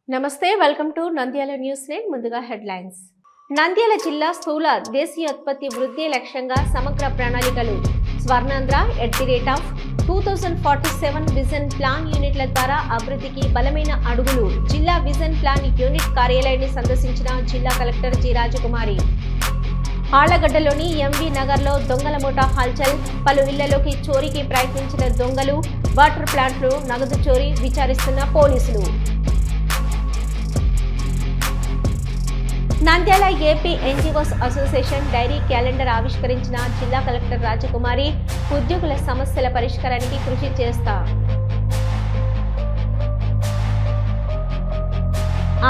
నమస్తే welcome to Nandyal news net. ముందుగా headlines. Nandyal జిల్లా స్థూల దేశీయోత్పత్తి వృద్ధి లక్ష్యంగా సమగ్ర ప్రణాళికలు. స్వర్ణాంధ్ర @2047 విజన్ ప్లాన్ యూనిట్ల ద్వారా అభివృద్ధికి బలమైన అడుగులు. జిల్లా విజన్ ప్లాన్ యూనిట్ కార్యాలయాన్ని సందర్శించిన జిల్లా కలెక్టర్ జి రాజకుమారి. ఆళ్లగడ్డలోని ఎంవి నగర్లో దొంగల ముఠా హల్చల్. పలు ఇళ్లలోకి చోరీకి ప్రయత్నించిన దొంగలు. వాటర్ ప్లాంట్లు నగదు చోరీ విచారిస్తున్న పోలీసులు. Nandyal AP NGOs association diary calendar ఆవిష్కరించిన జిల్లా కలెక్టర్ రాజకుమారి. ఉద్యోగుల సమస్యల పరిష్కారానికి కృషి చేస్తా.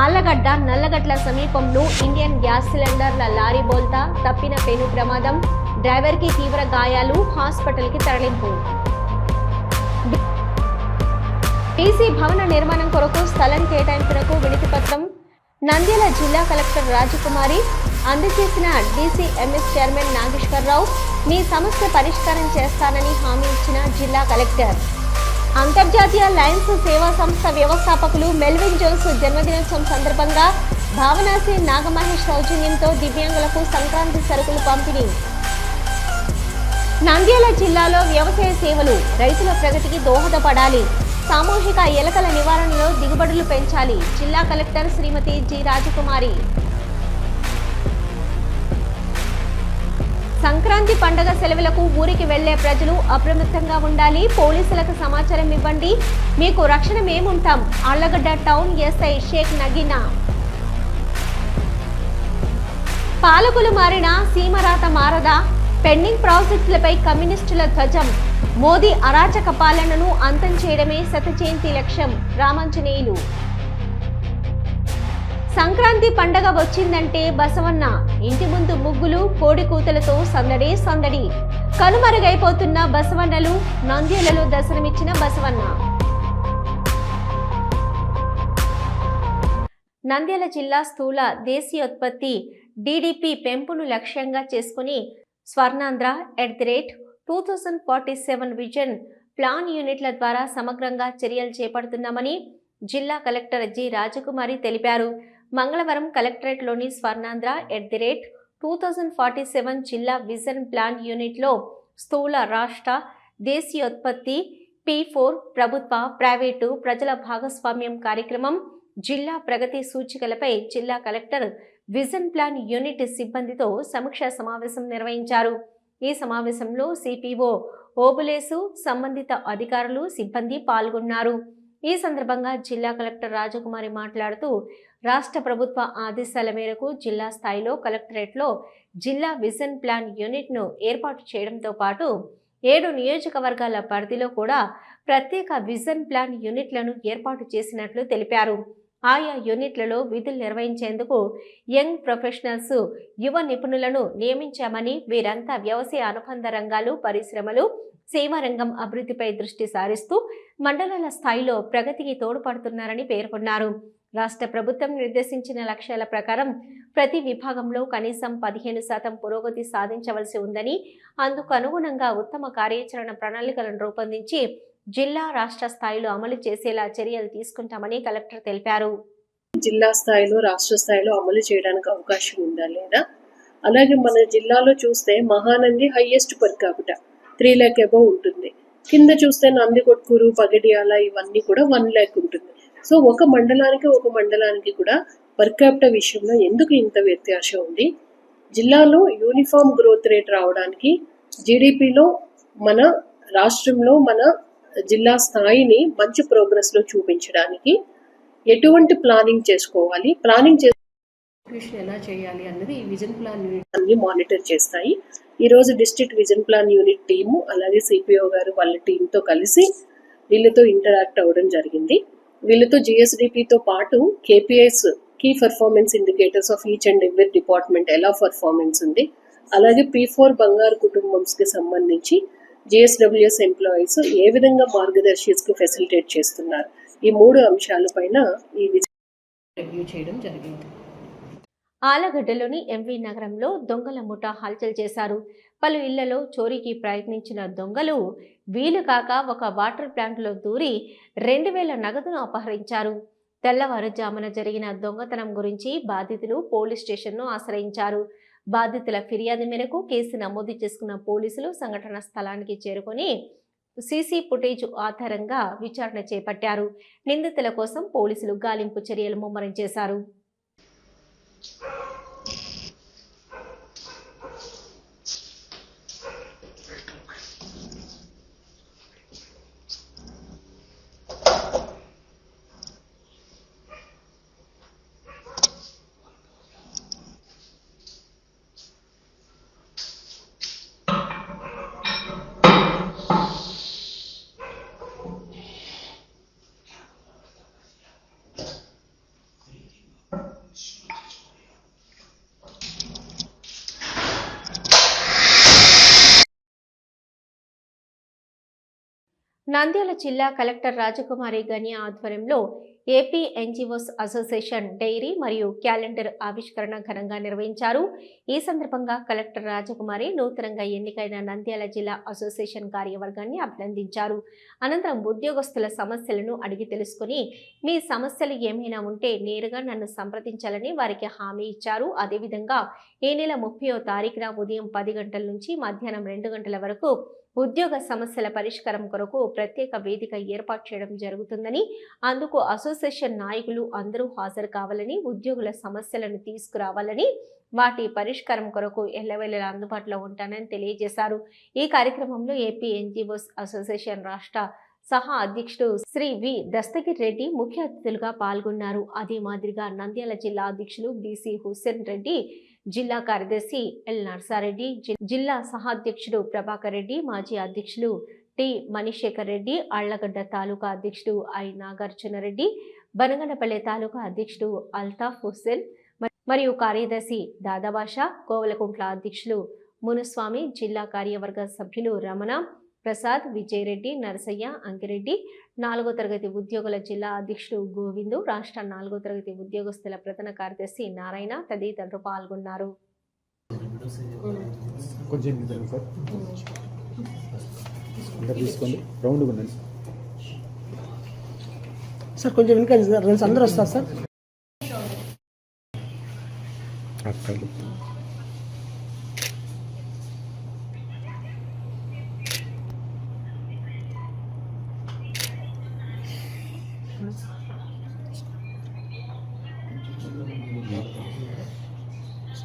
ఆళ్లగడ్డ నల్లగడ్ల సమీపంలో ఇండియన్ గ్యాస్ సిలిండర్ల లారీ బోల్తా. తప్పిన పెను ప్రమాదం. డ్రైవర్కి తీవ్ర గాయాలు. హాస్పిటల్కి తరలింపు. డీసీ భవన నిర్మాణం కొరకు స్థలం కేటాయింపునకు వినతి పత్రం. నంద్యాల జిల్లా కలెక్టర్ రాజకుమారి అందజేసిన డీసీఎంఎస్ చైర్మన్ నాగేశ్వరరావు. మీ సమస్య పరిష్కారం చేస్తానని హామీ ఇచ్చిన జిల్లా కలెక్టర్. అంతర్జాతీయ లయన్స్ సేవా సంస్థ వ్యవస్థాపకులు మెల్విన్ జోన్స్ జన్మదినోత్సవం సందర్భంగా భావనాసి నాగమహేష్ సౌజన్యంతో దివ్యాంగులకు సంక్రాంతి సరుకులు పంపిణీ. నంద్యాల జిల్లాలో వ్యవసాయ సేవలు రైతుల ప్రగతికి దోహదపడాలి. సామూహిక ఎలకల నివారణలో దిగుబడులు పెంచాలి. జిల్లా కలెక్టర్ శ్రీమతి జి రాజకుమారి. సంక్రాంతి పండుగ సెలవులకు ఊరికి వెళ్లే ప్రజలు అప్రమత్తంగా ఉండాలి. పోలీసులకు సమాచారం ఇవ్వండి, మీకు రక్షణ మేముంటాం. Allagadda town SI Shaikh Nagina. పాలకులు మారినా సీమరాత మారదా? పెండింగ్ ప్రాజెక్టులపై కమ్యూనిస్టుల ధ్వజం. మోదీ అరాచక పాలనను అంతం చేయడమే శత జయంతి లక్ష్యం. రామాంజనేయులు. సంక్రాంతి పండగ వచ్చిందంటే బసవన్న ఇంటి ముందు ముగ్గులు, కోడి కూతలతో సందడే సందడి. కనుమరుగైపోతున్న బసవన్నలు. నంద్యాలలో దర్శనమిచ్చిన బసవన్న. నంద్యాల జిల్లా స్థూల దేశీయోత్పత్తి డిడిపి పెంపును లక్ష్యంగా చేసుకుని స్వర్ణాంధ్ర @2047 విజన్ ప్లాన్ యూనిట్ల ద్వారా సమగ్రంగా చర్యలు చేపడుతున్నామని జిల్లా కలెక్టర్ జి రాజకుమారి తెలిపారు. మంగళవారం కలెక్టరేట్లోని స్వర్ణాంధ్ర @2047 జిల్లా విజన్ ప్లాన్ యూనిట్లో స్థూల రాష్ట్ర దేశీయోత్పత్తి P4 ప్రభుత్వ, ప్రైవేటు, ప్రజల భాగస్వామ్యం కార్యక్రమం, జిల్లా ప్రగతి సూచికలపై జిల్లా కలెక్టర్ విజన్ ప్లాన్ యూనిట్ సిబ్బందితో సమీక్షా సమావేశం నిర్వహించారు. ఈ సమావేశంలో సిపిఓ ఓబులేసు, సంబంధిత అధికారులు, సిబ్బంది పాల్గొన్నారు. ఈ సందర్భంగా జిల్లా కలెక్టర్ రాజకుమారి మాట్లాడుతూ, రాష్ట్ర ప్రభుత్వ ఆదేశాల మేరకు జిల్లా స్థాయిలో కలెక్టరేట్లో జిల్లా విజన్ ప్లాన్ యూనిట్ను ఏర్పాటు చేయడంతో పాటు 7 నియోజకవర్గాల పరిధిలో కూడా ప్రత్యేక విజన్ ప్లాన్ యూనిట్లను ఏర్పాటు చేసినట్లు తెలిపారు. ఆయా యూనిట్లలో విధులు నిర్వహించేందుకు యంగ్ ప్రొఫెషనల్స్, యువ నిపుణులను నియమించామని, వీరంతా వ్యవసాయ అనుబంధ రంగాలు, పరిశ్రమలు, సేవా రంగం అభివృద్ధిపై దృష్టి సారిస్తూ మండలాల స్థాయిలో ప్రగతికి తోడ్పడుతున్నారని పేర్కొన్నారు. రాష్ట్ర ప్రభుత్వం నిర్దేశించిన లక్ష్యాల ప్రకారం ప్రతి విభాగంలో కనీసం 15% పురోగతి సాధించవలసి ఉందని, అందుకు అనుగుణంగా ఉత్తమ కార్యాచరణ ప్రణాళికలను రూపొందించి జిల్లా, రాష్ట్ర స్థాయిలో అమలు చేసేలా చర్యలు తీసుకుంటామని కలెక్టర్ తెలిపారు. జిల్లా స్థాయిలో, రాష్ట్ర స్థాయిలో అమలు చేయడానికి అవకాశం ఉందా లేదా? అలాగే మన జిల్లాలో చూస్తే Mahanandi highest per capital 3 lakh above ఉంటుంది. కింద చూస్తే నందికొట్కూరు, పగడియాల ఇవన్నీ కూడా 1 lakh ఉంటుంది. సో ఒక మండలానికి కూడా పర్ క్యాపిటల్ విషయంలో ఎందుకు ఇంత వ్యత్యాసం ఉంది? జిల్లాలో యూనిఫామ్ గ్రోత్ రేట్ రావడానికి, జీడిపిలో మన రాష్ట్రంలో మన జిల్లా స్థాయిని మంచి ప్రోగ్రెస్ లో చూపించడానికి ఎటువంటి ప్లానింగ్ చేసుకోవాలి, ప్లానింగ్ ఎలా చేయాలి అన్నది ఈ విజన్ ప్లాన్ యూనిట్ అన్ని మానిటర్ చేస్తాయి. ఈ రోజు district vision plan unit team, అలాగే సిపిఓ గారు వాళ్ళ టీంతో కలిసి వీళ్ళతో ఇంటరాక్ట్ అవ్వడం జరిగింది. వీళ్ళతో జిఎస్డిపితో పాటు KPIs, key performance indicators of each and every department ఎలా పర్ఫార్మెన్స్ ఉంది, అలాగే P4 బంగారు కుటుంబంకి సంబంధించి GSWS ఎంప్లాయీస్ ఏ విధంగా మార్గదర్శికి ఫెసిలిటేట్ చేస్తున్నారు, ఈ 3 అంశాలపైన ఈ రివ్యూ చేయడం జరిగింది. ఆళ్లగడ్డలోని ఎంవి నగరంలో దొంగల ముఠా హల్చల్ చేశారు. పలు ఇళ్లలో చోరీకి ప్రయత్నించిన దొంగలు వీలు కాక ఒక వాటర్ ప్లాంట్లో దూరి 2000 నగదును అపహరించారు. తెల్లవారుజామున జరిగిన దొంగతనం గురించి బాధితులు పోలీస్ స్టేషన్ను ఆశ్రయించారు. బాధితుల ఫిర్యాదు మేరకు కేసు నమోదు చేసుకున్న పోలీసులు సంఘటన స్థలానికి చేరుకొని సీసీ ఫుటేజ్ ఆధారంగా విచారణ చేపట్టారు. నిందితుల కోసం పోలీసులు గాలింపు చర్యలు ముమ్మరం చేశారు. నంద్యాల జిల్లా కలెక్టర్ రాజకుమారి గని ఆధ్వర్యంలో ఏపీ ఎన్జీఓస్ అసోసియేషన్ డైరీ మరియు క్యాలెండర్ ఆవిష్కరణ ఘనంగా నిర్వహించారు. ఈ సందర్భంగా కలెక్టర్ రాజకుమారి నూతనంగా ఎన్నికైన నంద్యాల జిల్లా అసోసియేషన్ కార్యవర్గాన్ని అభినందించారు. అనంతరం ఉద్యోగస్తుల సమస్యలను అడిగి తెలుసుకుని మీ సమస్యలు ఏమైనా ఉంటే నేరుగా నన్ను సంప్రదించాలని వారికి హామీ ఇచ్చారు. అదేవిధంగా ఈ నెల 30వ తారీఖున ఉదయం 10 గంటల నుంచి మధ్యాహ్నం 2 గంటల వరకు ఉద్యోగ సమస్యల పరిష్కారం కొరకు ప్రత్యేక వేదిక ఏర్పాటు చేయడం జరుగుతుందని, అందుకు అసోసియేషన్ నాయకులు అందరూ హాజరు కావాలని, ఉద్యోగుల సమస్యలను తీసుకురావాలని, వాటి పరిష్కారం కొరకు ఎల్లవేళలా అందుబాటులో ఉంటానని తెలియజేశారు. ఈ కార్యక్రమంలో ఏపీ ఎన్జీఓస్ అసోసియేషన్ రాష్ట్ర సహా అధ్యక్షుడు శ్రీ వి దస్తగిర్ రెడ్డి ముఖ్య అతిథులుగా పాల్గొన్నారు. అదే మాదిరిగా నంద్యాల జిల్లా అధ్యక్షులు బీసీ హుస్సేన్ రెడ్డి, జిల్లా కార్యదర్శి ఎల్ నర్సారెడ్డి, జిల్లా సహాధ్యక్షుడు ప్రభాకర్ రెడ్డి, మాజీ అధ్యక్షులు టి మణిశేఖర్ రెడ్డి, అళ్లగడ్డ తాలూకా అధ్యక్షుడు ఐ నాగార్జునరెడ్డి, బనగనపల్లె తాలూకా అధ్యక్షుడు అల్తాఫ్ హుస్సేన్ మరియు కార్యదర్శి దాదాబాషా, కోవలకుంట్ల అధ్యక్షులు మునుస్వామి, జిల్లా కార్యవర్గ సభ్యులు రమణ, ప్రసాద్, విజయరెడ్డి, నరసయ్య, అంకిరెడ్డి, 4వ తరగతి ఉద్యోగుల జిల్లా అధ్యక్షుడు గోవిందు, రాష్ట్ర 4వ తరగతి ఉద్యోగస్తుల ప్రధాన కార్యదర్శి నారాయణ తదితరులు పాల్గొన్నారు. సార్ కొంచెం వెనక అందరూ వస్తారు సార్.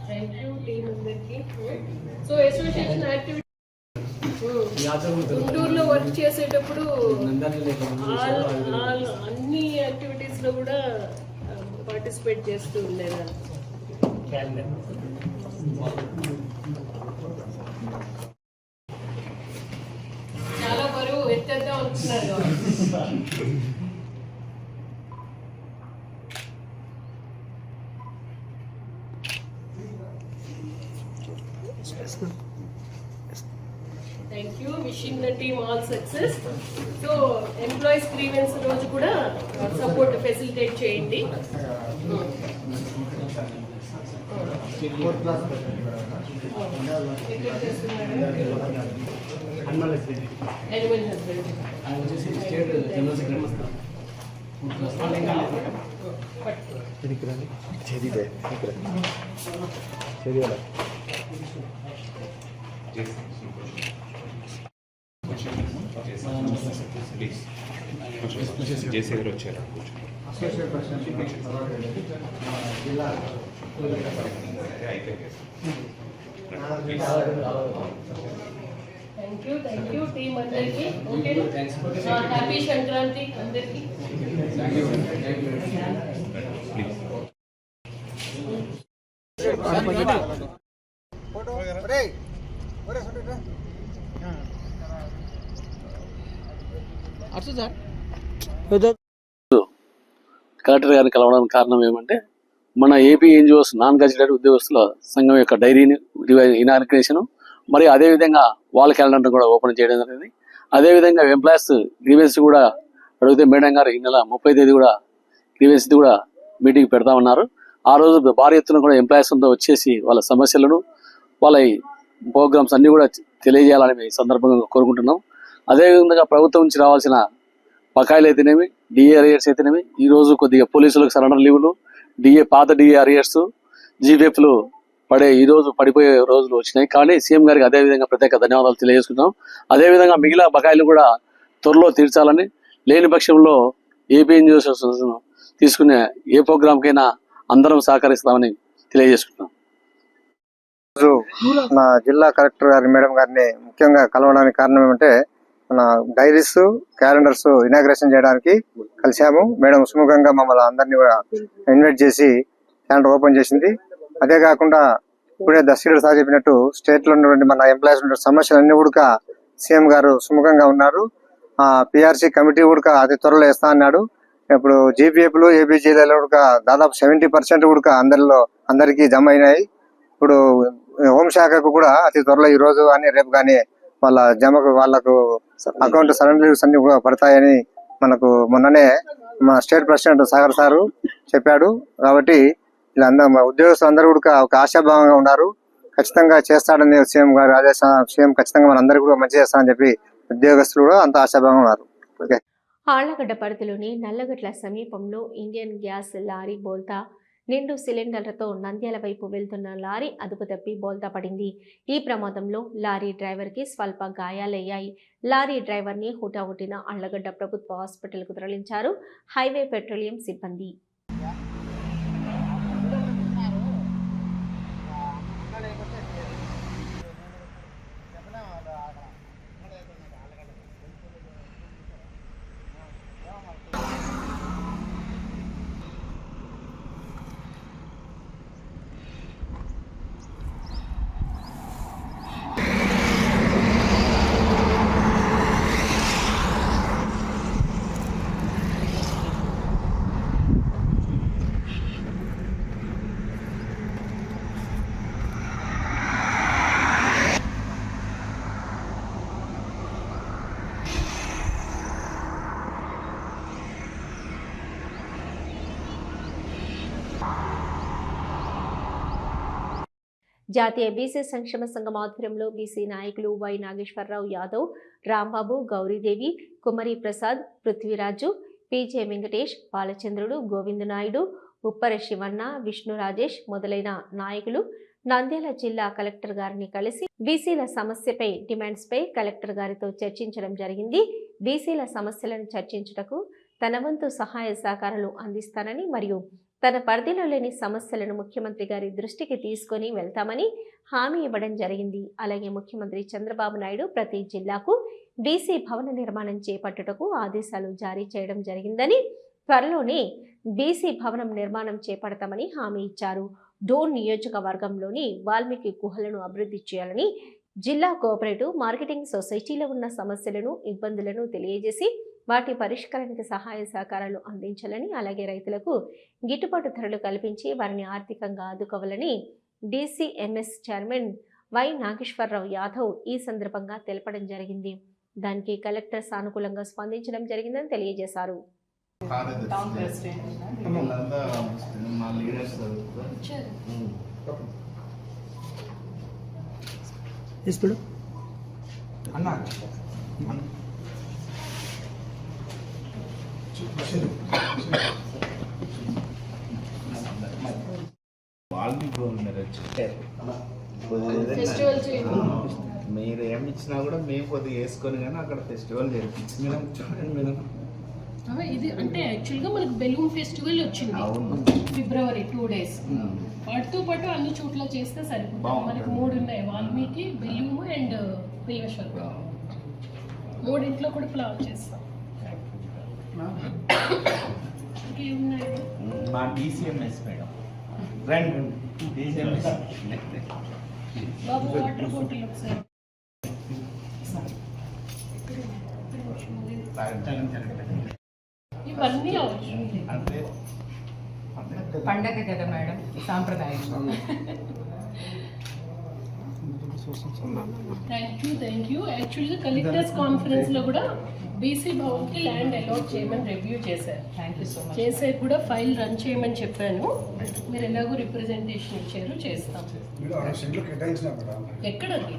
థ్యాంక్ యూ టీమ్ అందరికి. సో అసోసియేషన్ యాక్టివిటీ గుంటూరులో వర్క్ చేసేటప్పుడు అన్ని యాక్టివిటీస్ లో కూడా పార్టిసిపేట్ చేస్తూ ఉండేదాన్ని. చాలా బరువు ఎత్తేద్దాం అనుకున్నారు. Thank you. Wishing the team all success. So employees grievance రోజు కూడా సపోర్ట్ ఫెసిలిటేట్ చేయండి. యానిమల్ హస్బెండరీ జేసీ గారు వచ్చారు. థ్యాంక్ యూ టీమ్ అందరికి. ఓకేనా? హ్యాపీ సంక్రాంతి అందరికి. కలెక్టర్ గారిని కలవడానికి కారణం ఏమంటే మన ఏపీ ఎన్జిఓస్ నాన్ గెజిటెడ్ ఉద్యోగస్తుల సంఘం యొక్క డైరీని ఇనాగ్రేషన్, మరియు అదేవిధంగా వాళ్ళ క్యాలెండర్ కూడా ఓపెన్ చేయడం జరిగింది. అదేవిధంగా ఎంప్లాయీస్ గ్రీవెన్స్ కూడా అడిగితే మేడం గారు ఈ నెల 30వ తేదీ కూడా గ్రీవెన్స్ కూడా మీటింగ్ పెడతామన్నారు. ఆ రోజు భారీ ఎత్తున కూడా ఎంప్లాయీస్ అంతా వచ్చేసి వాళ్ళ సమస్యలను, వాళ్ళ ప్రోగ్రామ్స్ అన్ని కూడా తెలియజేయాలని ఈ సందర్భంగా కోరుకుంటున్నాం. అదేవిధంగా ప్రభుత్వం నుంచి రావాల్సిన బకాయిలు అయితేనేమి, డిఏ అరియర్స్ అయితేనేమి, ఈ రోజు కొద్దిగా పోలీసులకు సరెండర్ లీవులు, పాత డిఏ అరియర్స్, జీపీఎఫ్లు ఈ రోజు పడిపోయే రోజులు వచ్చినాయి. కానీ సీఎం గారికి అదే విధంగా ప్రత్యేక ధన్యవాదాలు తెలియజేసుకుంటాం. అదేవిధంగా మిగిలిన బకాయిలు కూడా త్వరలో తీర్చాలని, లేని పక్షంలో ఏపీ ఎన్జిఓస్ తీసుకునే ఏ ప్రోగ్రాంకైనా అందరం సహకరిస్తామని తెలియజేసుకుంటాం. మా జిల్లా కలెక్టర్ గారి మేడం గారిని ముఖ్యంగా కలవడానికి కారణం ఏమంటే, మన డైరీస్, క్యాలెండర్స్ ఇనాగ్రేషన్ చేయడానికి కలిసాము. మేడం సుముఖంగా మమ్మల్ని అందరినీ కూడా ఇన్వైట్ చేసి క్యాలెండర్ ఓపెన్ చేసింది. అదే కాకుండా ఇప్పుడే దర్శకుడు సార్ చెప్పినట్టు స్టేట్ లో ఉన్నటువంటి మన ఎంప్లాయీస్ ఉన్న సమస్యలన్నీ కూడా సీఎం గారు సుముఖంగా ఉన్నారు. పిఆర్సీ కమిటీ కూడా అతి త్వరలో వేస్తా అన్నాడు. ఇప్పుడు జీపీఎఫ్లు, ఏపీజీలలో కూడా దాదాపు 70% కూడా అందరికీ జమ అయినాయి. ఇప్పుడు హోంశాఖకు కూడా అతి త్వరలో ఈ రోజు కానీ రేపు కానీ వాళ్ళకు అకౌంట్ సరెండర్స్ అన్ని కూడా పడతాయని మనకు మొన్ననే మా స్టేట్ ప్రెసిడెంట్ సాగర్ సారు చెప్పాడు. కాబట్టి వీళ్ళందరూ ఉద్యోగస్తులు అందరూ కూడా ఒక ఆశాభావంగా ఉన్నారు. ఖచ్చితంగా చేస్తాడని సీఎం గారు సీఎం ఖచ్చితంగా మనందరికీ కూడా మంచి చేస్తానని చెప్పి ఉద్యోగస్తులు కూడా అంత ఆశాభావంగా ఉన్నారు. ఆళ్లగడ్డ పరిధిలోని నల్లగడ్ల సమీపంలో ఇండియన్ గ్యాస్ లారీ బోల్తా నిండు సిలిండర్లతో నంద్యాల వైపు వెళ్తున్న లారీ అదుపు తప్పి బోల్తా పడింది. ఈ ప్రమాదంలో లారీ డ్రైవర్కి స్వల్ప గాయాలయ్యాయి. లారీ డ్రైవర్ని హుటాహుటిన ఆళ్లగడ్డ ప్రభుత్వ హాస్పిటల్కు తరలించారు హైవే పెట్రోలియం సిబ్బంది. జాతీయ బీసీ సంక్షేమ సంఘం ఆధ్వర్యంలో బీసీ నాయకులు వై నాగేశ్వరరావు యాదవ్, రాంబాబు, గౌరీదేవి, కుమరి ప్రసాద్, పృథ్వీరాజు, పీజే వెంకటేష్, బాలచంద్రుడు, గోవింద నాయుడు, ఉప్పర శివన్న, విష్ణు రాజేష్ మొదలైన నాయకులు నంద్యాల జిల్లా కలెక్టర్ గారిని కలిసి బీసీల సమస్యపై డిమాండ్స్పై కలెక్టర్ గారితో చర్చించడం జరిగింది. బీసీల సమస్యలను చర్చించుటకు తన వంతు సహాయ సహకారాలు అందిస్తానని మరియు తన పరిధిలో లేని సమస్యలను ముఖ్యమంత్రి గారి దృష్టికి తీసుకొని వెళ్తామని హామీ ఇవ్వడం జరిగింది. అలాగే ముఖ్యమంత్రి చంద్రబాబు నాయుడు ప్రతి జిల్లాకు బీసీ భవన నిర్మాణం చేపట్టుటకు ఆదేశాలు జారీ చేయడం జరిగిందని, త్వరలోనే బీసీ భవనం నిర్మాణం చేపడతామని హామీ ఇచ్చారు. డోన్ నియోజకవర్గంలోని వాల్మీకి గుహలను అభివృద్ధి చేయాలని, జిల్లా కోఆపరేటివ్ మార్కెటింగ్ సొసైటీలో ఉన్న సమస్యలను, ఇబ్బందులను తెలియజేసి వాటి పరిష్కారానికి సహాయ సహకారాలు అందించాలని, అలాగే రైతులకు గిట్టుబాటు ధరలు కల్పించి వారిని ఆర్థికంగా ఆదుకోవాలని DCMS chairman Y Nageswararao Yadav ఈ సందర్భంగా తెలపడం జరిగింది. దానికి కలెక్టర్ సానుకూలంగా స్పందించడం జరిగిందని తెలియజేశారు. మీరు ఏమి ఇచ్చినా కూడా మేము కొద్దిగా వేసుకొని కానీ అక్కడ ఫెస్టివల్ జరిపించి మేడం చూడండి మేడం. ఇది అంటే యాక్చువల్గా మనకు బెలూన్ ఫెస్టివల్ వచ్చింది ఫిబ్రవరి 2 days. వాటితో పాటు అన్ని చోట్ల చేస్తే సరిపోతుంది. మనకి 3 ఉన్నాయి, వాల్మీకి, బెలూము అండ్ ప్రియశ్వర్. 3 కూడా ప్లాన్ చేస్తాం. ఇంకేమున్నాయి? మా DCMS మేడం రండి DCMS బాబు వాటర్ బాటిల్ ఒకసారి. ఇవన్నీ అవసరం అంటే పండగ కదా మేడం, సాంప్రదాయం. Thank you. యాక్చువల్గా కలెక్టర్స్ కాన్ఫరెన్స్లో కూడా బీసీ భవన్కి ల్యాండ్ అలాట్ చేయమని రివ్యూ చేశారు. Thank you so much. చేసే కూడా ఫైల్ రన్ చేయమని చెప్పాను. మీరు ఎలాగో రిప్రజెంటేషన్ ఇచ్చారు, చేస్తాం. ఎక్కడండి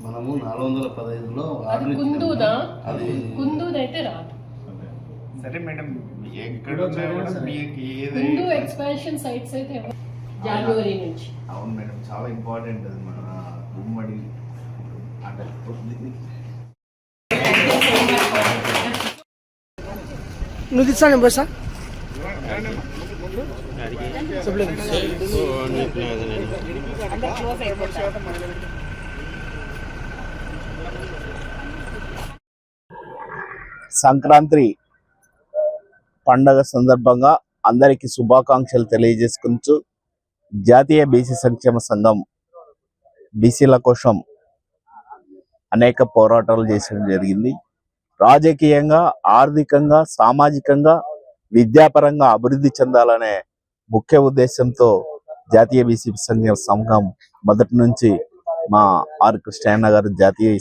మనము 415లో అది కుందూదా? కుందూదైతే రాదు. సరే మేడం, ఎక్కడ ఉన్నా కూడా మీకు ఏది ముందు ఎక్స్పాన్షన్ సైట్స్ అయితే జనవరి నుంచి. అవును మేడం, చాలా ఇంపార్టెంట్ అది మన ఉమ్మడి అంటే నువ్వు తీస్తాను బస్సా సంక్రాంతి పండగ సందర్భంగా అందరికీ శుభాకాంక్షలు తెలియజేసుకుంటూ జాతీయ బీసీ సంక్షేమ సంఘం బీసీల కోసం అనేక పోరాటాలు చేయడం జరిగింది. రాజకీయంగా, ఆర్థికంగా, సామాజికంగా, విద్యాపరంగా అభివృద్ధి చెందాలనే ముఖ్య ఉద్దేశంతో జాతీయ బీసీ సంఘం మొదటి నుంచి మా ఆర్ కృష్ణయ్య గారు జాతీయ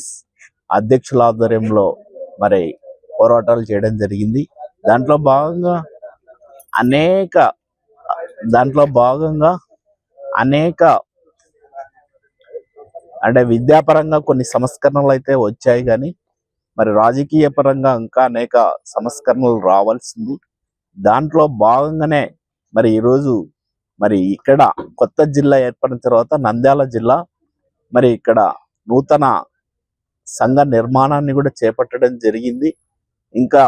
అధ్యక్షుల ఆధ్వర్యంలో మరి పోరాటాలు చేయడం జరిగింది. దాంట్లో భాగంగా అనేక అంటే విద్యాపరంగా కొన్ని సంస్కరణలు అయితే వచ్చాయి, కానీ మరి రాజకీయ పరంగా ఇంకా అనేక సంస్కరణలు రావాల్సింది. దాంట్లో భాగంగానే మరి ఈరోజు మరి ఇక్కడ కొత్త జిల్లా ఏర్పడిన తర్వాత నంద్యాల జిల్లా మరి ఇక్కడ నూతన సంఘ నిర్మాణాన్ని కూడా చేపట్టడం జరిగింది. ఇంకా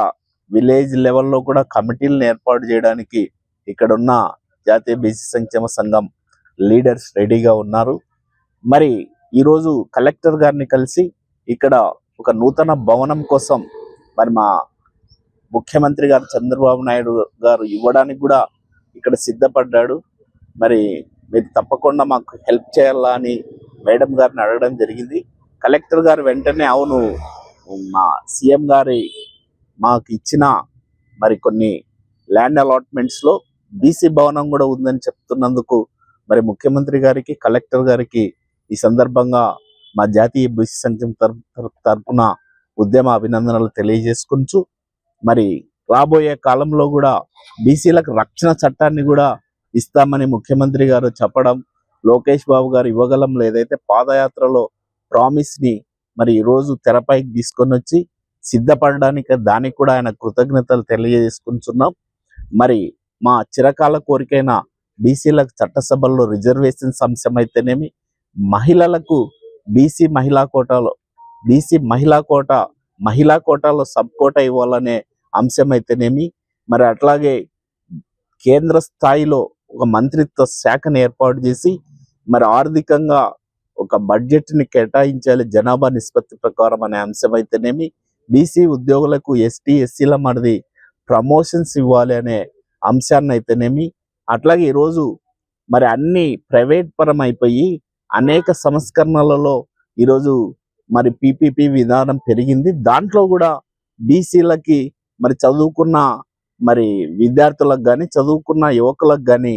విలేజ్ లెవెల్లో కూడా కమిటీలను ఏర్పాటు చేయడానికి ఇక్కడ ఉన్న జాతీయ బీసీ సంక్షేమ సంఘం లీడర్స్ రెడీగా ఉన్నారు. మరి ఈరోజు కలెక్టర్ గారిని కలిసి ఇక్కడ ఒక నూతన భవనం కోసం మరి మా ముఖ్యమంత్రి గారు చంద్రబాబు నాయుడు గారు ఇవ్వడానికి కూడా ఇక్కడ సిద్ధపడ్డాడు. మరి మీరు తప్పకుండా మాకు హెల్ప్ చేయాలా అని మేడం గారిని అడగడం జరిగింది. కలెక్టర్ గారు వెంటనే అవును, మా సీఎం గారి మాకు ఇచ్చిన మరి కొన్ని ల్యాండ్ అలాట్మెంట్స్లో బీసీ భవనం కూడా ఉందని చెప్తున్నందుకు మరి ముఖ్యమంత్రి గారికి, కలెక్టర్ గారికి ఈ సందర్భంగా మా జాతీయ బీసీ సంఘం తరఫున ఉద్యమ అభినందనలు తెలియజేసుకుంటూ మరి రాబోయే కాలంలో కూడా బీసీలకు రక్షణ చట్టాన్ని కూడా ఇస్తామని ముఖ్యమంత్రి గారు చెప్పడం, లోకేష్ బాబు గారు ఇవ్వగలం ఏదైతే పాదయాత్రలో ప్రామిస్ ని మరి ఈరోజు తెరపైకి తీసుకొని వచ్చి సిద్ధపడడానికి దానికి కూడా ఆయన కృతజ్ఞతలు తెలియజేసుకుంటున్నాం. మరి మా చిరకాల కోరికైన బీసీలకు చట్టసభల్లో రిజర్వేషన్స్ అంశం అయితేనేమి, మహిళలకు బీసీ మహిళా కోటాలో సబ్ కోటా ఇవ్వాలనే అంశం అయితేనేమి, మరి అట్లాగే కేంద్ర స్థాయిలో ఒక మంత్రిత్వ శాఖను ఏర్పాటు చేసి మరి ఆర్థికంగా ఒక బడ్జెట్ని కేటాయించాలి జనాభా నిష్పత్తి ప్రకారం అనే అంశం అయితేనేమి, బీసీ ఉద్యోగులకు ఎస్టీ ఎస్సీల మరిది ప్రమోషన్స్ ఇవ్వాలి అనే అంశాన్ని అయితేనేమి, అట్లాగే ఈరోజు మరి అన్ని ప్రైవేట్ పరం అయిపోయి అనేక సంస్కరణలలో ఈరోజు మరి పీపీపీ విధానం పెరిగింది. దాంట్లో కూడా బీసీలకి మరి చదువుకున్న మరి విద్యార్థులకు కానీ చదువుకున్న యువకులకు కానీ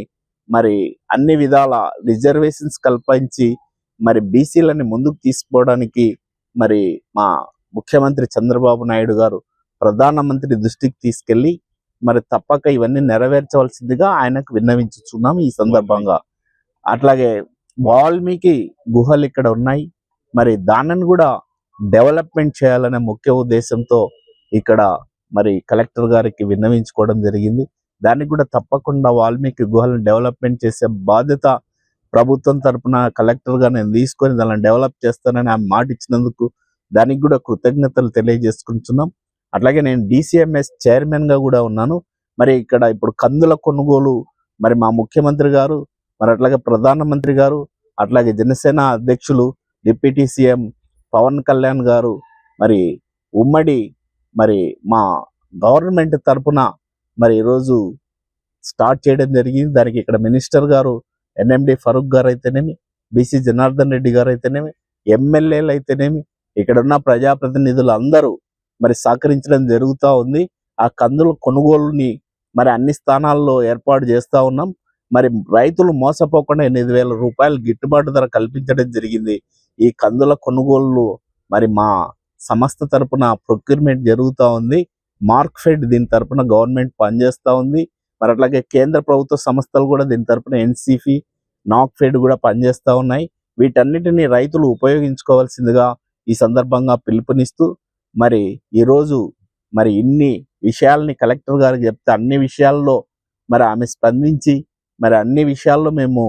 మరి అన్ని విధాల రిజర్వేషన్స్ కల్పించి మరి బీసీలని ముందుకు తీసుకోవడానికి మరి మా ముఖ్యమంత్రి చంద్రబాబు నాయుడు గారు ప్రధానమంత్రి దృష్టికి తీసుకెళ్లి మరి తప్పక ఇవన్నీ నెరవేర్చవలసిందిగా ఆయనకు విన్నవించుచున్నాం ఈ సందర్భంగా. అట్లాగే వాల్మీకి గుహలు ఇక్కడ ఉన్నాయి, మరి దానిని కూడా డెవలప్మెంట్ చేయాలనే ముఖ్య ఉద్దేశంతో ఇక్కడ మరి కలెక్టర్ గారికి విన్నవించుకోవడం జరిగింది. దానికి కూడా తప్పకుండా వాల్మీకి గుహలను డెవలప్మెంట్ చేసే బాధ్యత ప్రభుత్వం తరఫున కలెక్టర్గా నేను తీసుకొని దాన్ని డెవలప్ చేస్తానని ఆమె మాట ఇచ్చినందుకు దానికి కూడా కృతజ్ఞతలు తెలియజేసుకుంటున్నాం. అట్లాగే నేను డిసిఎంఎస్ చైర్మన్గా కూడా ఉన్నాను. మరి ఇక్కడ ఇప్పుడు కందుల కొనుగోలు మరి మా ముఖ్యమంత్రి గారు, మరి అట్లాగే ప్రధానమంత్రి గారు, అట్లాగే జనసేన అధ్యక్షులు డిప్యూటీ సీఎం పవన్ కళ్యాణ్ గారు మరి ఉమ్మడి మరి మా గవర్నమెంట్ తరఫున మరి ఈరోజు స్టార్ట్ చేయడం జరిగింది. దానికి ఇక్కడ మినిస్టర్ గారు ఎన్ఎండి ఫరూక్ గారు అయితేనేమి, బీసీ జనార్దన్ రెడ్డి గారు అయితేనేమి, ఎమ్మెల్యేలు అయితేనేమి, ఇక్కడ ఉన్న ప్రజాప్రతినిధులు అందరూ మరి సహకరించడం జరుగుతూ ఉంది. ఆ కందుల కొనుగోలుని మరి అన్ని స్థానాల్లో ఏర్పాటు చేస్తూ ఉన్నాం. మరి రైతులు మోసపోకుండా 8,000 రూపాయలు గిట్టుబాటు ధర కల్పించడం జరిగింది. ఈ కందుల కొనుగోలు మరి మా సంస్థ తరపున ప్రొక్యూర్మెంట్ జరుగుతూ ఉంది. మార్క్ఫెడ్ దీని తరపున గవర్నమెంట్ పనిచేస్తూ ఉంది. మరి అట్లాగే కేంద్ర ప్రభుత్వ సంస్థలు కూడా దీని తరపున ఎన్సీఫీ, నాక్ఫెడ్ కూడా పనిచేస్తూ ఉన్నాయి. వీటన్నిటిని రైతులు ఉపయోగించుకోవాల్సిందిగా ఈ సందర్భంగా పిలుపునిస్తూ మరి ఈరోజు మరి ఇన్ని విషయాల్ని కలెక్టర్ గారికి చెప్తే అన్ని విషయాల్లో మరి ఆమె స్పందించి మరి అన్ని విషయాల్లో మేము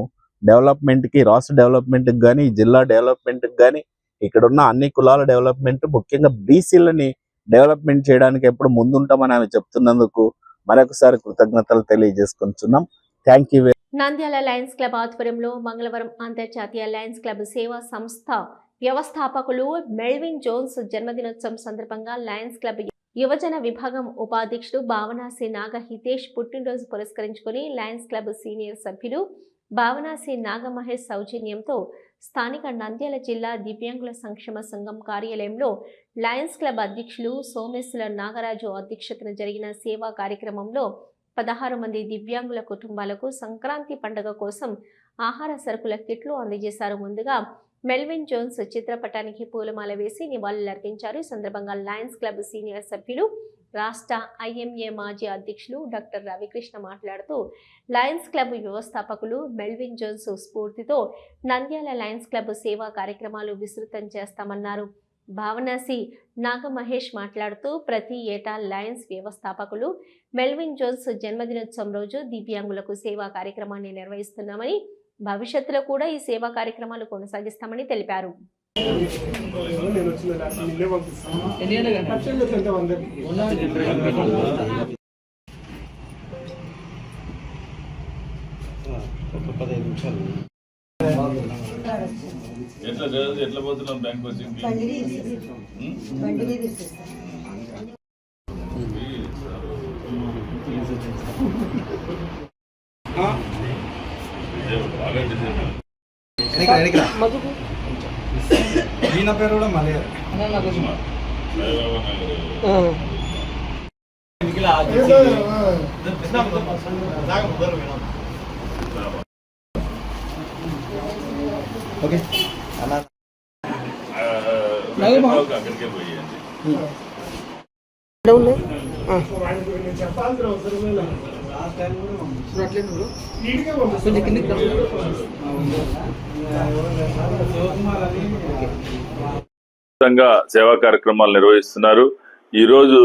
డెవలప్మెంట్కి, రాష్ట్ర డెవలప్మెంట్కి కానీ, జిల్లా డెవలప్మెంట్కి కానీ, ఇక్కడున్న అన్ని కులాల డెవలప్మెంట్, ముఖ్యంగా బీసీలని డెవలప్మెంట్ చేయడానికి ఎప్పుడు ముందుంటామని ఆమె చెప్తున్నందుకు మరొకసారి కృతజ్ఞతలు తెలియజేసుకుంటున్నాం. Thank you. Nandyal Lions club ఆధ్వర్యంలో మంగళవారం అంతర్జాతీయ లయన్స్ క్లబ్ సేవా సంస్థ వ్యవస్థాపకులు మెల్విన్ జోన్స్ జన్మదినోత్సవం సందర్భంగా లయన్స్ క్లబ్ యువజన విభాగం ఉపాధ్యక్షుడు భావనాసి నాగ హితేష్ పుట్టినరోజు పురస్కరించుకుని లయన్స్ క్లబ్ సీనియర్ సభ్యులు భావనాసి నాగ మహేష్ సౌజన్యంతో స్థానిక నంద్యాల జిల్లా దివ్యాంగుల సంక్షేమ సంఘం కార్యాలయంలో లయన్స్ క్లబ్ అధ్యక్షులు సోమేశ్వర నాగరాజు అధ్యక్షతన జరిగిన సేవా కార్యక్రమంలో 16 మంది దివ్యాంగుల కుటుంబాలకు సంక్రాంతి పండుగ కోసం ఆహార సరుకుల కిట్లు అందజేశారు. ముందుగా మెల్విన్ జోన్స్ చిత్రపటానికి పూలమాల వేసి నివాళులర్పించారు. ఈ సందర్భంగా లయన్స్ క్లబ్ సీనియర్ సభ్యులు రాష్ట్ర ఐఎంఏ మాజీ అధ్యక్షులు డాక్టర్ రవికృష్ణ మాట్లాడుతూ లయన్స్ క్లబ్ వ్యవస్థాపకులు మెల్విన్ జోన్స్ స్ఫూర్తితో నంద్యాల లయన్స్ క్లబ్ సేవా కార్యక్రమాలు విస్తృతం చేస్తామన్నారు. భావనాసి నాగ మహేష్ మాట్లాడుతూ ప్రతి ఏటా లయన్స్ వ్యవస్థాపకులు మెల్విన్ జోన్స్ జన్మదినోత్సవం రోజు దివ్యాంగులకు సేవా కార్యక్రమాన్ని నిర్వహిస్తున్నామని, భవిష్యత్తులో కూడా ఈ సేవా కార్యక్రమాలు కొనసాగిస్తామని తెలిపారు. ఎట్లా పోతున్నాం బ్యాంక్ కోచింగ్కి? ఈయన పేరు కూడా మలే. ఓకే అక్కడికే పోయండి. సేవా కార్యక్రమాలు నిర్వహిస్తున్నారు. ఈ రోజు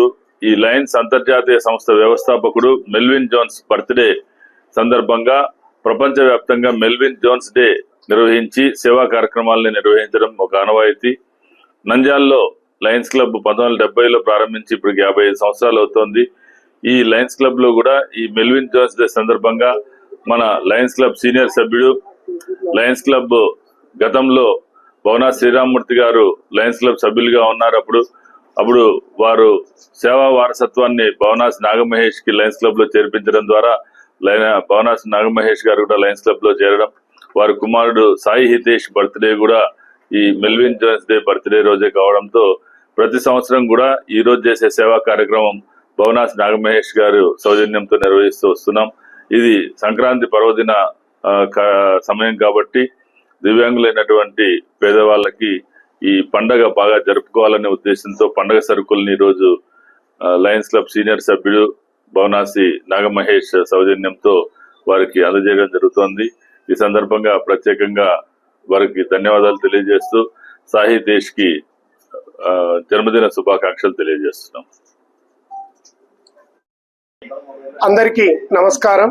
ఈ లయన్స్ అంతర్జాతీయ సంస్థ వ్యవస్థాపకుడు మెల్విన్ జోన్స్ బర్త్డే సందర్భంగా ప్రపంచవ్యాప్తంగా మెల్విన్ జోన్స్ డే నిర్వహించి సేవా కార్యక్రమాలను నిర్వహించడం ఒక ఆనవాయితీ. నంద్యాలలో లయన్స్ క్లబ్ 1970లో ప్రారంభించి ఇప్పుడు 55 సంవత్సరాలు అవుతోంది. ఈ లయన్స్ క్లబ్ లో కూడా ఈ మెల్విన్ జోన్స్ డే సందర్భంగా మన లయన్స్ క్లబ్ సీనియర్ సభ్యుడు, లయన్స్ క్లబ్ గతంలో భవనా శ్రీరామమూర్తి గారు లయన్స్ క్లబ్ సభ్యులుగా ఉన్నారు. అప్పుడు వారు సేవా వారసత్వాన్ని భవనాసి నాగమహేష్ కి లయన్స్ క్లబ్ లో చేర్పించడం ద్వారా భవనాసి నాగమహేష్ గారు కూడా లయన్స్ క్లబ్ లో చేరడం, వారి కుమారుడు సాయి హితేష్ బర్త్డే కూడా ఈ మెల్విన్ జోన్స్ డే బర్త్డే రోజే కావడంతో ప్రతి సంవత్సరం కూడా ఈ రోజు చేసే సేవా కార్యక్రమం భవనాసి నాగమహేష్ గారు సౌజన్యంతో నిర్వహిస్తూ వస్తున్నాం. ఇది సంక్రాంతి పర్వదిన సమయం కాబట్టి దివ్యాంగులైనటువంటి పేదవాళ్ళకి ఈ పండగ బాగా జరుపుకోవాలనే ఉద్దేశంతో పండగ సరుకుల్ని ఈ రోజు లయన్స్ క్లబ్ సీనియర్ సభ్యుడు భవనాసి నాగమహేష్ సౌజన్యంతో వారికి అందజేయడం జరుగుతోంది. ఈ సందర్భంగా ప్రత్యేకంగా వారికి ధన్యవాదాలు తెలియజేస్తూ సాయి దేశ్ కి జన్మదిన శుభాకాంక్షలు తెలియజేస్తున్నాం. అందరికీ నమస్కారం.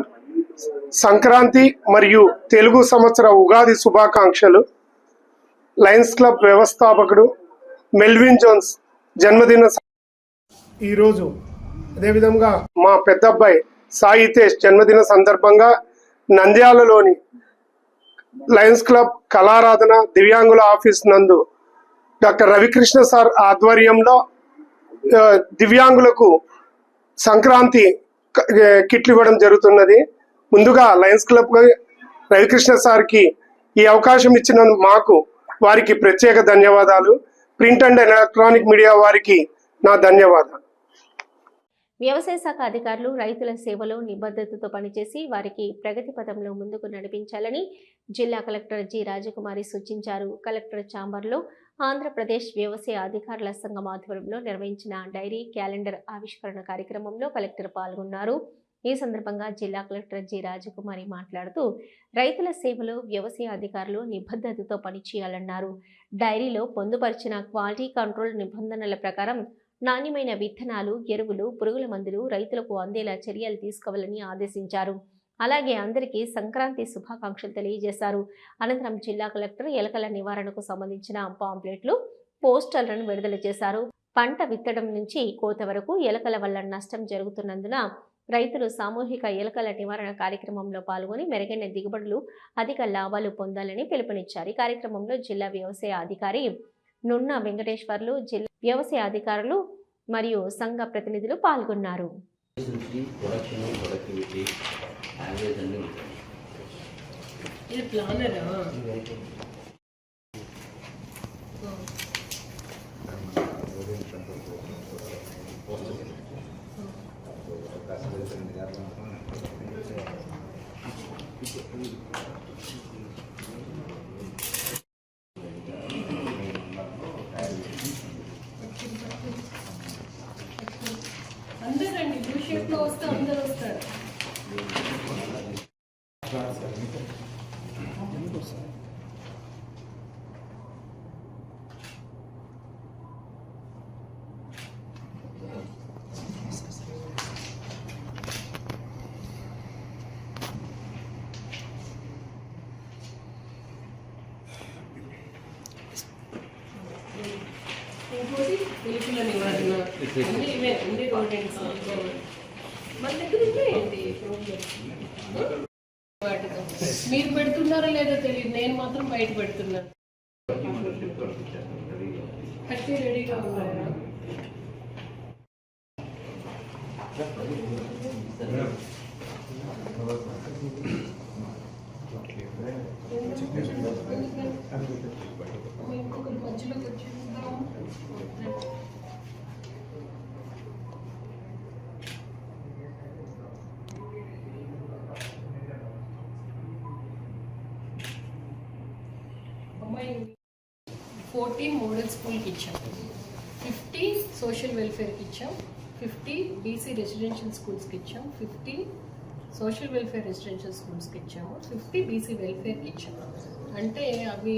సంక్రాంతి మరియు తెలుగు సంవత్సర ఉగాది శుభాకాంక్షలు. లయన్స్ క్లబ్ వ్యవస్థాపకుడు మెల్విన్ జోన్స్ జన్మదిన ఈరోజు, అదేవిధంగా మా పెద్దబ్బాయి సాయి హితేష్ జన్మదిన సందర్భంగా నంద్యాలలోని లయన్స్ క్లబ్ కళారాధన దివ్యాంగుల ఆఫీస్ నందు డాక్టర్ రవికృష్ణ సార్ ఆధ్వర్యంలో దివ్యాంగులకు సంక్రాంతి కిట్లు ఇవ్వడం జరుగుతున్నది. ముందుగా లయన్స్ క్లబ్ రవికృష్ణ సార్కి ఈ అవకాశం ఇచ్చిన మాకు వారికి ప్రత్యేక ధన్యవాదాలు. ప్రింట్ అండ్ ఎలక్ట్రానిక్ మీడియా వారికి నా ధన్యవాదాలు. వ్యవసాయ శాఖ అధికారులు రైతుల సేవలో నిబద్ధతతో పనిచేసి వారికి ప్రగతి పథంలో ముందుకు నడిపించాలని జిల్లా కలెక్టర్ జి రాజకుమారి సూచించారు. కలెక్టర్ ఛాంబర్లో ఆంధ్రప్రదేశ్ వ్యవసాయ అధికారుల సంఘం ఆధ్వర్యంలో నిర్వహించిన డైరీ క్యాలెండర్ ఆవిష్కరణ కార్యక్రమంలో కలెక్టర్ పాల్గొన్నారు. ఈ సందర్భంగా జిల్లా కలెక్టర్ జి రాజకుమారి మాట్లాడుతూ రైతుల సేవలో వ్యవసాయ అధికారులు నిబద్ధతతో పనిచేయాలన్నారు. డైరీలో పొందుపరిచిన క్వాలిటీ కంట్రోల్ నిబంధనల ప్రకారం నాణ్యమైన విత్తనాలు, ఎరువులు, పురుగుల మందులు రైతులకు అందేలా చర్యలు తీసుకోవాలని ఆదేశించారు. అలాగే అందరికీ సంక్రాంతి శుభాకాంక్షలు తెలియజేశారు. అనంతరం జిల్లా కలెక్టర్ ఎలకల నివారణకు సంబంధించిన పాంప్లెట్లు, పోస్టర్లను విడుదల చేశారు. పంట విత్తడం నుంచి కోత వరకు ఎలకల వల్ల నష్టం జరుగుతున్నందున రైతులు సామూహిక ఎలకల నివారణ కార్యక్రమంలో పాల్గొని మెరుగైన దిగుబడులు, అధిక లాభాలు పొందాలని పిలుపునిచ్చారు. ఈ కార్యక్రమంలో జిల్లా వ్యవసాయ అధికారి నున్న వెంకటేశ్వర్లు, జిల్లా వ్యవసాయ అధికారులు మరియు సంఘ ప్రతినిధులు పాల్గొన్నారు. అందరండి బ్లూ షేప్ లో వస్తే అందరూ వస్తారు. ఇంకోటి ఎలుకల నివారణ, అన్ని ఇవే, అన్ని రోడెంట్స్ మన దగ్గర ఉన్నాయండి వాటితో. మీరు పెడుతున్నారో లేదో తెలియదు, నేను మాత్రం బయట పెడుతున్నాను. కట్టి రెడీగా ఉన్నారా? ఇంకొకరి మధ్యలోకి వచ్చి అమ్మాయి 14 మోడల్ స్కూల్కి ఇచ్చాం, 50 సోషల్ వెల్ఫేర్కి ఇచ్చాం, 50 బీసీ రెసిడెన్షియల్ స్కూల్స్కి ఇచ్చాం, 50 సోషల్ వెల్ఫేర్ రెసిడెన్షియల్ స్కూల్స్కి ఇచ్చాము, 50 బీసీ వెల్ఫేర్కి ఇచ్చాము. అంటే అవి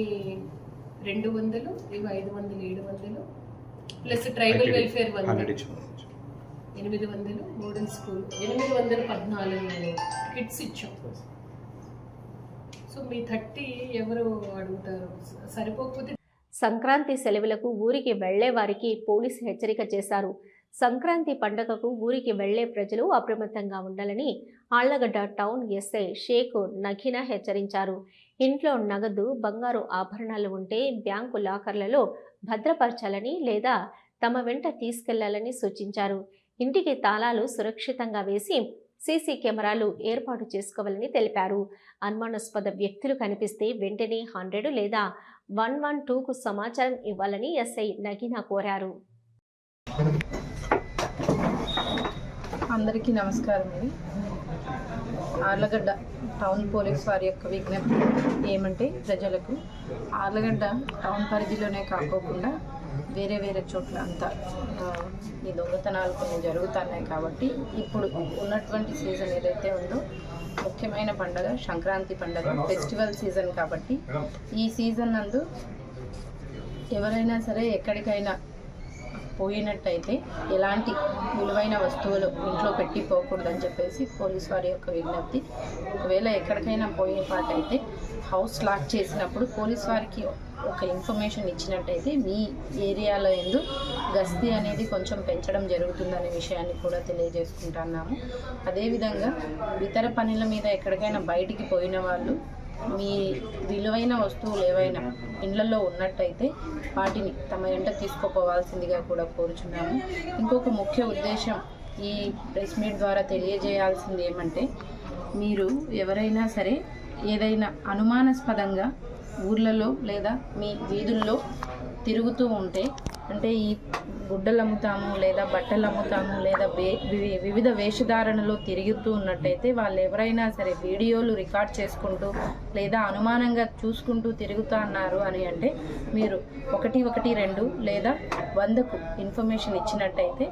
200, ఇవి 500, 700 plus tribal welfare 800, model school 814 kits ఇచ్చాం. సో మీ 30 ఎవరు అడుగుతారు? సరిపోకపోతే సంక్రాంతి సెలవులకు ఊరికి వెళ్లే వారికి పోలీసు హెచ్చరిక చేశారు. సంక్రాంతి పండుగకు ఊరికి వెళ్లే ప్రజలు అప్రమత్తంగా ఉండాలని ఆళ్లగడ్డ టౌన్ ఎస్ఐ షేక్ నగీనా హెచ్చరించారు. ఇంట్లో నగదు, బంగారు ఆభరణాలు ఉంటే బ్యాంకు లాకర్లలో భద్రపరచాలని లేదా తమ వెంట తీసుకెళ్లాలని సూచించారు. ఇంటికి తాళాలు సురక్షితంగా వేసి సీసీ కెమెరాలు ఏర్పాటు చేసుకోవాలని తెలిపారు. అనుమానాస్పద వ్యక్తులు కనిపిస్తే వెంటనే 100 లేదా 112కు సమాచారం ఇవ్వాలని ఎస్ఐ నగీనా కోరారు. అందరికీ నమస్కారం అండి. ఆర్లగడ్డ టౌన్ పోలీస్ వారి యొక్క విజ్ఞప్తి ఏమంటే, ప్రజలకు ఆర్లగడ్డ టౌన్ పరిధిలోనే కాకోకుండా వేరే వేరే చోట్ల అంతా ఈ దొంగతనాలు కొన్ని జరుగుతున్నాయి. కాబట్టి ఇప్పుడు ఉన్నటువంటి సీజన్ ఏదైతే ఉందో ముఖ్యమైన పండుగ సంక్రాంతి పండుగ, ఫెస్టివల్ సీజన్. కాబట్టి ఈ సీజన్ నందు ఎవరైనా సరే ఎక్కడికైనా పోయినట్టయితే ఎలాంటి విలువైన వస్తువులు ఇంట్లో పెట్టిపోకూడదని చెప్పేసి పోలీస్ వారి యొక్క విజ్ఞప్తి. ఒకవేళ ఎక్కడికైనా పోయే పాటైతే హౌస్ లాక్ చేసినప్పుడు పోలీస్ వారికి ఒక ఇన్ఫర్మేషన్ ఇచ్చినట్టయితే మీ ఏరియాలో ఎందు గస్తీ అనేది కొంచెం పెంచడం జరుగుతుందనే విషయాన్ని కూడా తెలియజేసుకుంటున్నాము. అదేవిధంగా ఇతర పనుల మీద ఎక్కడికైనా బయటికి పోయిన వాళ్ళు మీ విలువైన వస్తువులు ఏవైనా ఇళ్లలో ఉన్నట్టయితే వాటిని తమ వెంట తీసుకుపోవాల్సిందిగా కూడా కోరుచున్నాము. ఇంకొక ముఖ్య ఉద్దేశం ఈ ప్రెస్ మీట్ ద్వారా తెలియజేయాల్సింది ఏమంటే, మీరు ఎవరైనా సరే ఏదైనా అనుమానాస్పదంగా ఊర్లలో లేదా మీ వీధుల్లో తిరుగుతూ ఉంటే, అంటే ఈ గుడ్డలు అమ్ముతాము లేదా బట్టలు అమ్ముతాము లేదా వివిధ వేషధారణలో తిరుగుతూ ఉన్నట్టయితే వాళ్ళు ఎవరైనా సరే వీడియోలు రికార్డ్ చేసుకుంటూ లేదా అనుమానంగా చూసుకుంటూ తిరుగుతున్నారు అని అంటే మీరు 112 లేదా 100కు ఇన్ఫర్మేషన్ ఇచ్చినట్టయితే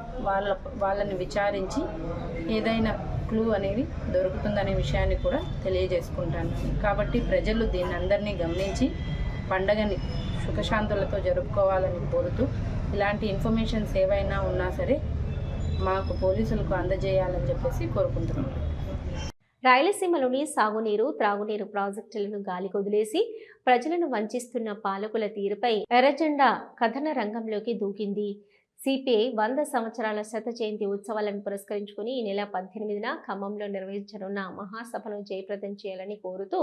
వాళ్ళని విచారించి ఏదైనా క్లూ అనేవి దొరుకుతుందనే విషయాన్ని కూడా తెలియజేసుకుంటాను. కాబట్టి ప్రజలు దీన్ని అందరినీ గమనించి పండగని సుఖశాంతులతో జరుపుకోవాలని కోరుతూ ఇలాంటి ఇన్ఫర్మేషన్స్ ఏవైనా ఉన్నా సరే మాకు పోలీసులకు అందజేయాలని చెప్పేసి కోరుకుంటున్నాం. రాయలసీమలోని సాగునీరు, త్రాగునీరు ప్రాజెక్టులను గాలికొదిలేసి ప్రజలను వంచిస్తున్న పాలకుల తీరుపై ఎర్రజెండా కథన రంగంలోకి దూకింది. సిపిఐ 100 సంవత్సరాల శత జయంతి ఉత్సవాలను పురస్కరించుకుని ఈ నెల 18న ఖమ్మంలో నిర్వహించనున్న మహాసభను జయప్రదం చేయాలని కోరుతూ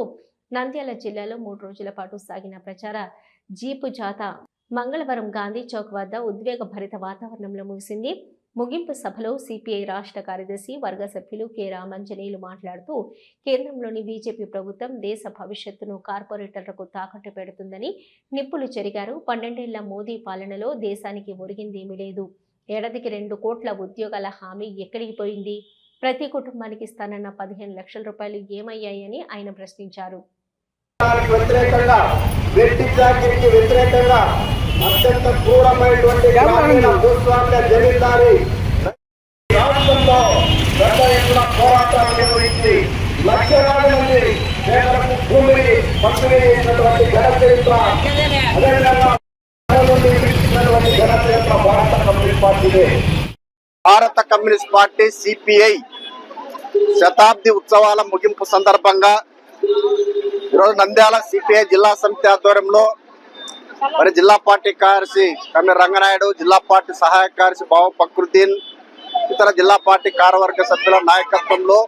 నంద్యాల జిల్లాలో 3 రోజుల పాటు సాగిన ప్రచార జీపు జాథా మంగళవారం గాంధీ చౌక్ వద్ద ఉద్వేగభరిత వాతావరణంలో ముగిసింది. ముగింపు సభలో సిపిఐ రాష్ట్ర కార్యదర్శి వర్గ సభ్యులు కె రామంజనేయులు మాట్లాడుతూ కేంద్రంలోని బీజేపీ ప్రభుత్వం దేశ భవిష్యత్తును కార్పొరేటర్లకు తాకట్టు పెడుతుందని నిప్పులు చెరిగారు. 12 ఏళ్ల మోదీ పాలనలో దేశానికి ఒరిగిందేమీ లేదు. ఏడాదికి 2 కోట్ల ఉద్యోగాల హామీ ఎక్కడికి పోయింది? ప్రతి కుటుంబానికి ఇస్తానన్న 15 లక్షల రూపాయలు ఏమయ్యాయని ఆయన ప్రశ్నించారు. అత్యంత క్రూరమైనటువంటి గ్రామీణ భూస్వామ్య జమీందారీ రాష్ట్రంలో పెద్ద ఎత్తున పోరాటాలు నిర్వహించి లక్షలాది మంది పేదలకు భూమిని పంపిణీ చేసినటువంటి ఘన చరిత్ర, అదేవిధంగా ఘన చరిత్ర భారత కమ్యూనిస్ట్ పార్టీదే. భారత కమ్యూనిస్ట్ పార్టీ సిపిఐ శతాబ్ది ఉత్సవాల ముగింపు సందర్భంగా ఈరోజు నంద్యాల సిపిఐ జిల్లా సమితి ఆధ్వర్యంలో మరి జిల్లా పార్టీ కార్యదర్శి కమ్మి రంగనాయుడు, జిల్లా పార్టీ సహాయక కార్యదర్శి బావ ఫక్రుద్దీన్, ఇతర జిల్లా పార్టీ కార్యవర్గ సభ్యుల నాయకత్వంలో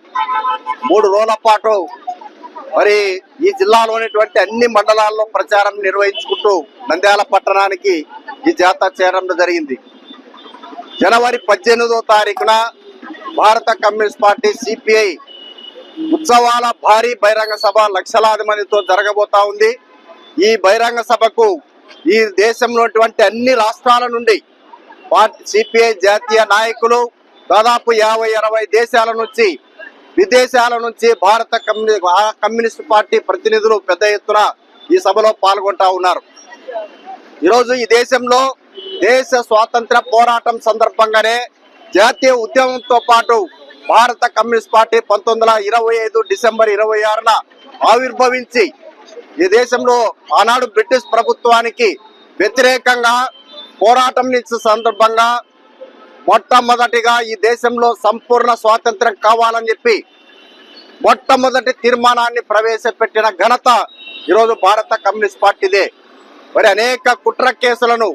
3 రోజుల పాటు మరి ఈ జిల్లాలోనేటువంటి అన్ని మండలాల్లో ప్రచారం నిర్వహించుకుంటూ నంద్యాల పట్టణానికి ఈ జాతర చేరడం జరిగింది. జనవరి 18వ తారీఖున భారత కమ్యూనిస్ట్ పార్టీ సిపిఐ ఉత్సవాల భారీ బహిరంగ సభ లక్షలాది మందితో జరగబోతా ఉంది. ఈ బహిరంగ సభకు ఈ దేశంలో అన్ని రాష్ట్రాల నుండి సిపిఐ జాతీయ నాయకులు దాదాపు 50-60 దేశాల నుంచి, విదేశాల నుంచి భారత కమ్యూనిస్ట్ పార్టీ ప్రతినిధులు పెద్ద ఎత్తున ఈ సభలో పాల్గొంటా ఉన్నారు. ఈరోజు ఈ దేశంలో దేశ స్వాతంత్ర పోరాటం సందర్భంగానే జాతీయ ఉద్యమంతో పాటు భారత కమ్యూనిస్ట్ పార్టీ 1925 డిసెంబర్ 26న ఆవిర్భవించి ఈ దేశంలో ఆనాడు బ్రిటిష్ ప్రభుత్వానికి వ్యతిరేకంగా పోరాటం చేసే సందర్భంగా మొట్టమొదటిగా ఈ దేశంలో సంపూర్ణ స్వాతంత్ర్యం కావాలని చెప్పి మొట్టమొదటి తీర్మానాన్ని ప్రవేశపెట్టిన ఘనత ఈరోజు భారత కమ్యూనిస్ట్ పార్టీదే. మరి అనేక కుట్ర కేసులను,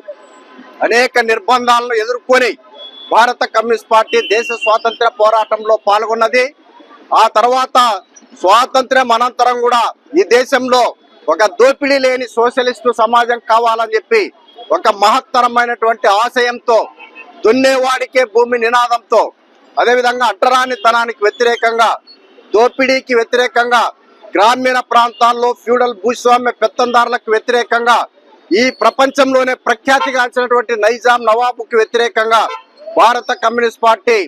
అనేక నిర్బంధాలను ఎదుర్కొని భారత కమ్యూనిస్ట్ పార్టీ దేశ స్వాతంత్ర పోరాటంలో పాల్గొన్నది. ఆ తర్వాత స్వాతంత్ర్యం అనంతరం కూడా ఈ దేశంలో ఒక దోపిడీ లేని సోషలిస్టు సమాజం కావాలని చెప్పి ఒక మహత్తరమైనటువంటి ఆశయంతో, దున్నేవాడికే భూమి నినాదంతో, అదేవిధంగా అడ్డరానితనానికి వ్యతిరేకంగా, దోపిడీకి వ్యతిరేకంగా, గ్రామీణ ప్రాంతాల్లో ఫ్యూడల్ భూస్వామ్య పెత్తందారులకు వ్యతిరేకంగా, ఈ ప్రపంచంలోనే ప్రఖ్యాతిగాంచినటువంటి నైజాం నవాబుకి వ్యతిరేకంగా భారత కమ్యూనిస్ట్ పార్టీ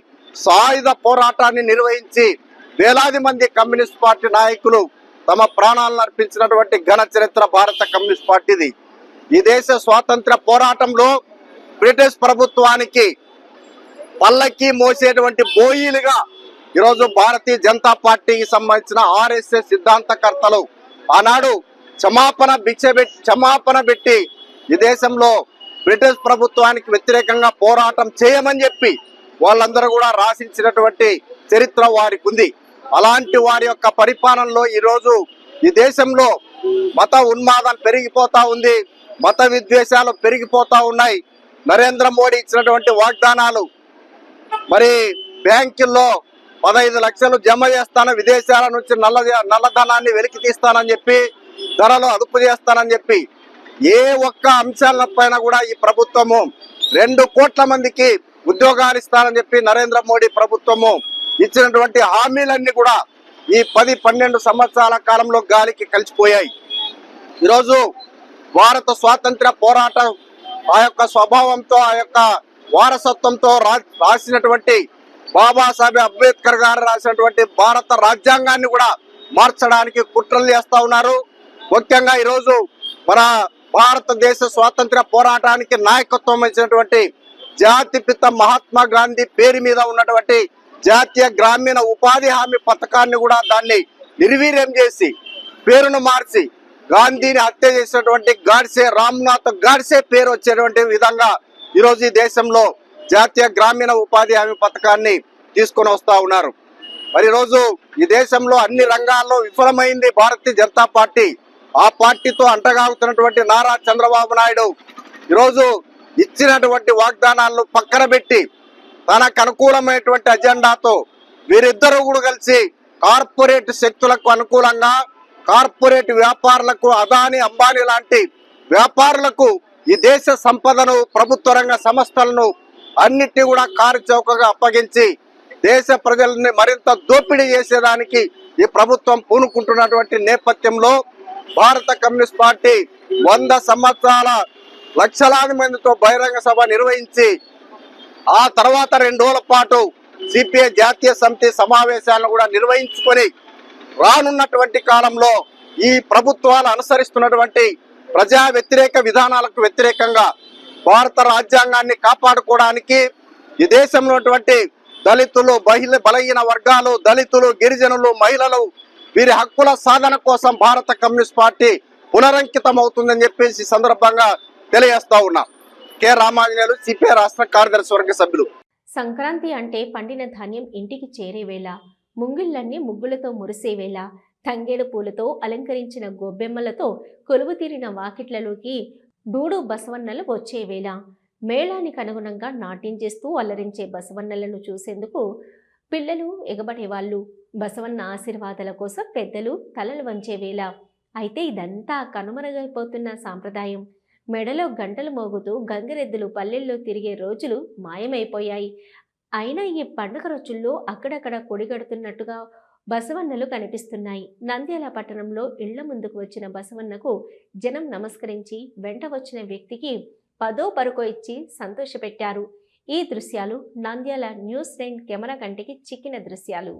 సాయుధ పోరాటాన్ని నిర్వహించి వేలాది మంది కమ్యూనిస్ట్ పార్టీ నాయకులు తమ ప్రాణాలను అర్పించినటువంటి ఘన చరిత్ర భారత కమ్యూనిస్ట్ పార్టీది. ఈ దేశ స్వాతంత్ర పోరాటంలో బ్రిటిష్ ప్రభుత్వానికి పల్లకి మోసేటువంటి బోయిలుగా ఈరోజు భారతీయ జనతా పార్టీకి సంబంధించిన ఆర్ఎస్ఎస్ సిద్ధాంతకర్తలు ఆనాడు క్షమాపణ పెట్టి ఈ దేశంలో బ్రిటిష్ ప్రభుత్వానికి వ్యతిరేకంగా పోరాటం చేయమని చెప్పి వాళ్ళందరూ కూడా రాసించినటువంటి చరిత్ర వారికి ఉంది. అలాంటి వారి యొక్క పరిపాలనలో ఈరోజు ఈ దేశంలో మత ఉన్మాదం పెరిగిపోతా ఉంది, మత విద్వేషాలు పెరిగిపోతా ఉన్నాయి. నరేంద్ర మోడీ ఇచ్చినటువంటి వాగ్దానాలు, మరి బ్యాంకుల్లో 15 లక్షలు జమ చేస్తాను, విదేశాల నుంచి నల్లధనాన్ని వెలికి తీస్తానని చెప్పి, ధరలు అదుపు చేస్తానని చెప్పి, ఏ ఒక్క అంశాలపైన కూడా ఈ ప్రభుత్వము 2 కోట్ల మందికి ఉద్యోగాలు ఇస్తానని చెప్పి నరేంద్ర మోడీ ప్రభుత్వము ఇచ్చినటువంటి హామీలన్నీ కూడా ఈ 10-12 సంవత్సరాల కాలంలో గాలికి కలిసిపోయాయి. ఈరోజు భారత స్వాతంత్ర పోరాటం ఆ యొక్క స్వభావంతో, ఆ యొక్క వారసత్వంతో రాసినటువంటి బాబాసాహెబ్ అంబేద్కర్ గారు రాసినటువంటి భారత రాజ్యాంగాన్ని కూడా మార్చడానికి కుట్రలు చేస్తా ఉన్నారు. ముఖ్యంగా ఈరోజు మన భారతదేశ స్వాతంత్ర పోరాటానికి నాయకత్వం ఇచ్చినటువంటి జాతిపిత మహాత్మా గాంధీ పేరు మీద ఉన్నటువంటి జాతీయ గ్రామీణ ఉపాధి హామీ పథకాన్ని కూడా దాన్ని నిర్వీర్యం చేసి పేరును మార్చి గాంధీని హత్య చేసినటువంటి గాడ్సే, రామ్నాథ్ గాడ్సే పేరు వచ్చేటువంటి విధంగా ఈరోజు ఈ దేశంలో జాతీయ గ్రామీణ ఉపాధి హామీ పథకాన్ని తీసుకొని వస్తా ఉన్నారు. మరి ఈరోజు ఈ దేశంలో అన్ని రంగాల్లో విఫలమైంది భారతీయ జనతా పార్టీ. ఆ పార్టీతో అంటగాగుతున్నటువంటి నారా చంద్రబాబు నాయుడు ఈరోజు ఇచ్చినటువంటి వాగ్దానాలను పక్కన పెట్టి తనకు అనుకూలమైనటువంటి అజెండాతో వీరిద్దరూ కూడా కలిసి కార్పొరేట్ శక్తులకు అనుకూలంగా కార్పొరేట్ వ్యాపారులకు అదాని అంబానీ లాంటి వ్యాపారులకు ఈ దేశ సంపదను ప్రభుత్వ రంగ సంస్థలను అన్నిటి కూడా కారుచౌకగా అప్పగించి దేశ ప్రజల్ని మరింత దోపిడీ చేసేదానికి ఈ ప్రభుత్వం పూనుకుంటున్నటువంటి నేపథ్యంలో భారత కమ్యూనిస్ట్ పార్టీ 100 సంవత్సరాల లక్షలాది మందితో బహిరంగ సభ నిర్వహించి ఆ తర్వాత 2 రోజుల పాటు సిపిఐ జాతీయ సమితి సమావేశాలను కూడా నిర్వహించుకొని రానున్నటువంటి కాలంలో ఈ ప్రభుత్వాలు అనుసరిస్తున్నటువంటి ప్రజా వ్యతిరేక విధానాలకు వ్యతిరేకంగా భారత రాజ్యాంగాన్ని కాపాడుకోవడానికి ఈ దేశంలో ఉన్నటువంటి దళితులు బలహీన వర్గాలు దళితులు గిరిజనులు మహిళలు వీరి హక్కుల సాధన కోసం భారత కమ్యూనిస్ట్ పార్టీ పునరంకితం అవుతుందని చెప్పేసి సందర్భంగా తెలియజేస్తా ఉన్నా. కె రామాంజనేయులు, సిపిఐ రాష్ట్ర కార్యదర్శి వర్గ సభ్యులు. సంక్రాంతి అంటే పండిన ధాన్యం ఇంటికి చేరే వేళ, ముంగిళ్ళన్నీ ముగ్గులతో మురిసే వేళ, తంగేడు పూలతో అలంకరించిన గొబ్బెమ్మలతో కొలువు తీరిన వాకిట్లలోకి డూడు బసవన్నలు వచ్చే వేళ, మేళానికి అనుగుణంగా నాట్యం చేస్తూ అల్లరించే బసవన్నలను చూసేందుకు పిల్లలు ఎగబడేవాళ్ళు. బసవన్న ఆశీర్వాదాల కోసం పెద్దలు తలలు వంచే వేళ. అయితే ఇదంతా కనుమరుగైపోతున్న సాంప్రదాయం. మెడలో గంటలు మోగుతూ గంగిరెద్దులు పల్లెల్లో తిరిగే రోజులు మాయమైపోయాయి. అయినా ఈ పండుగ రోజుల్లో అక్కడక్కడ కొడిగడుతున్నట్టుగా బసవన్నలు కనిపిస్తున్నాయి. నంద్యాల పట్టణంలో ఇళ్ల ముందుకు వచ్చిన బసవన్నకు జనం నమస్కరించి వెంట వచ్చిన వ్యక్తికి 10వ పరుకో ఇచ్చి సంతోషపెట్టారు. ఈ దృశ్యాలు నంద్యాల న్యూస్ 9 కెమెరా కంటికి చిక్కిన దృశ్యాలు.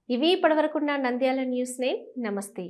ఇవి ఇప్పటివరకున్న నంద్యాల న్యూస్ 9. నమస్తే.